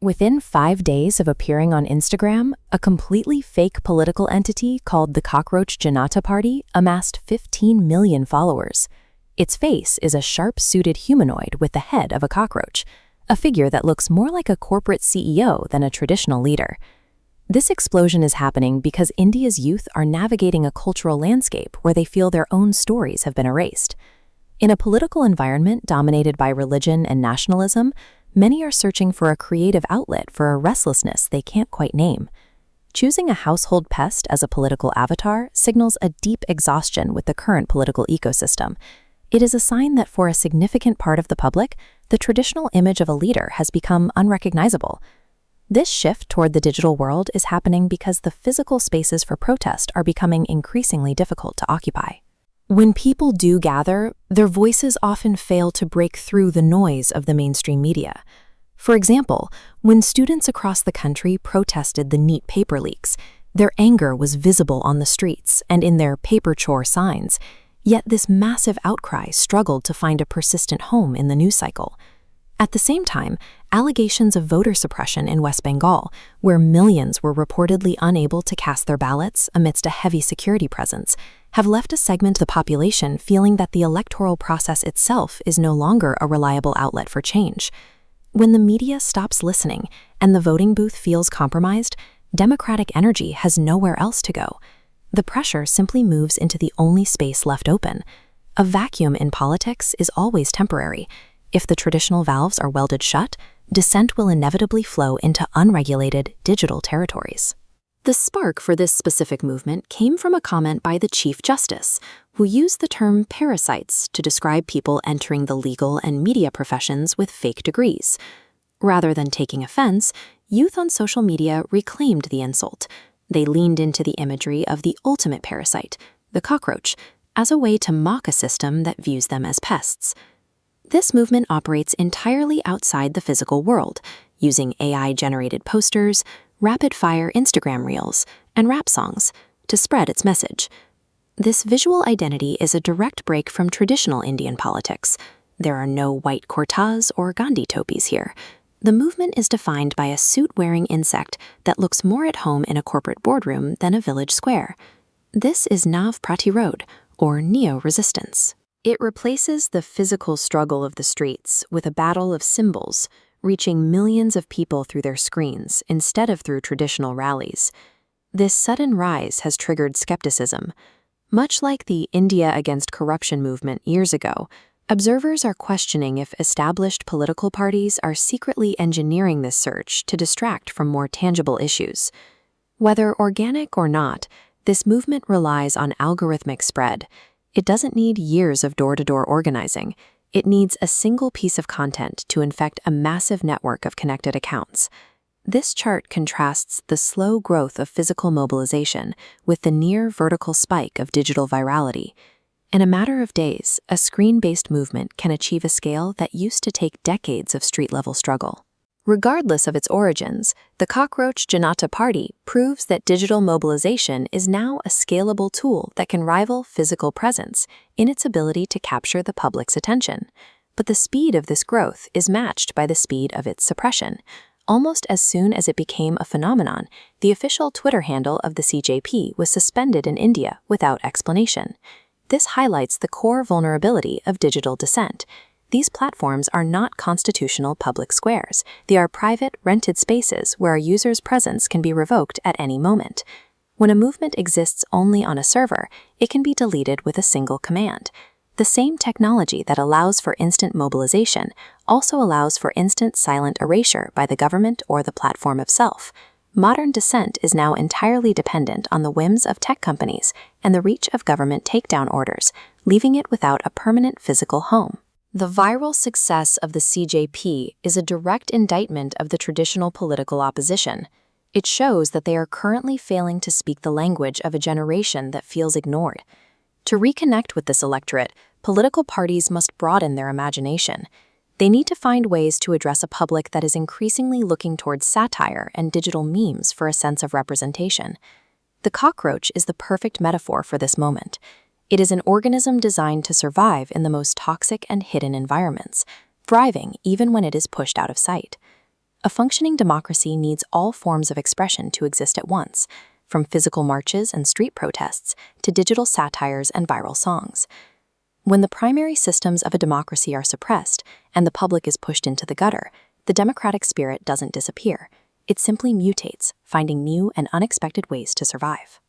Within 5 days of appearing on Instagram, a completely fake political entity called the Cockroach Janata Party amassed 15 million followers. Its face is a sharp-suited humanoid with the head of a cockroach, a figure that looks more like a corporate CEO than a traditional leader. This explosion is happening because India's youth are navigating a cultural landscape where they feel their own stories have been erased. In a political environment dominated by religion and nationalism, many are searching for a creative outlet for a restlessness they can't quite name. Choosing a household pest as a political avatar signals a deep exhaustion with the current political ecosystem. It is a sign that for a significant part of the public, the traditional image of a leader has become unrecognizable. This shift toward the digital world is happening because the physical spaces for protest are becoming increasingly difficult to occupy. When people do gather, their voices often fail to break through the noise of the mainstream media. For example, when students across the country protested the NEET paper leaks, their anger was visible on the streets and in their paper chore signs, yet this massive outcry struggled to find a persistent home in the news cycle. At the same time, allegations of voter suppression in West Bengal, where millions were reportedly unable to cast their ballots amidst a heavy security presence, have left a segment of the population feeling that the electoral process itself is no longer a reliable outlet for change. When the media stops listening and the voting booth feels compromised, democratic energy has nowhere else to go. The pressure simply moves into the only space left open. A vacuum in politics is always temporary. If the traditional valves are welded shut, dissent will inevitably flow into unregulated digital territories. The spark for this specific movement came from a comment by the Chief Justice, who used the term parasites to describe people entering the legal and media professions with fake degrees. Rather than taking offense, youth on social media reclaimed the insult. They leaned into the imagery of the ultimate parasite, the cockroach, as a way to mock a system that views them as pests. This movement operates entirely outside the physical world, using AI-generated posters, rapid-fire Instagram reels, and rap songs to spread its message. This visual identity is a direct break from traditional Indian politics. There are no white kurtas or Gandhi topis here. The movement is defined by a suit-wearing insect that looks more at home in a corporate boardroom than a village square. This is Nav Pratirod, or neo-resistance. It replaces the physical struggle of the streets with a battle of symbols, reaching millions of people through their screens instead of through traditional rallies. This sudden rise has triggered skepticism. Much like the India Against Corruption movement years ago, observers are questioning if established political parties are secretly engineering this surge to distract from more tangible issues. Whether organic or not, this movement relies on algorithmic spread. It doesn't need years of door-to-door organizing. It needs a single piece of content to infect a massive network of connected accounts. This chart contrasts the slow growth of physical mobilization with the near vertical spike of digital virality. In a matter of days, a screen-based movement can achieve a scale that used to take decades of street-level struggle. Regardless of its origins, the Cockroach Janata Party proves that digital mobilization is now a scalable tool that can rival physical presence in its ability to capture the public's attention. But the speed of this growth is matched by the speed of its suppression. Almost as soon as it became a phenomenon, the official Twitter handle of the CJP was suspended in India without explanation. This highlights the core vulnerability of digital dissent. These platforms are not constitutional public squares. They are private, rented spaces where a user's presence can be revoked at any moment. When a movement exists only on a server, it can be deleted with a single command. The same technology that allows for instant mobilization also allows for instant silent erasure by the government or the platform itself. Modern dissent is now entirely dependent on the whims of tech companies and the reach of government takedown orders, leaving it without a permanent physical home. The viral success of the CJP is a direct indictment of the traditional political opposition. It shows that they are currently failing to speak the language of a generation that feels ignored. To reconnect with this electorate, political parties must broaden their imagination. They need to find ways to address a public that is increasingly looking towards satire and digital memes for a sense of representation. The cockroach is the perfect metaphor for this moment. It is an organism designed to survive in the most toxic and hidden environments, thriving even when it is pushed out of sight. A functioning democracy needs all forms of expression to exist at once, from physical marches and street protests to digital satires and viral songs. When the primary systems of a democracy are suppressed and the public is pushed into the gutter, the democratic spirit doesn't disappear. It simply mutates, finding new and unexpected ways to survive.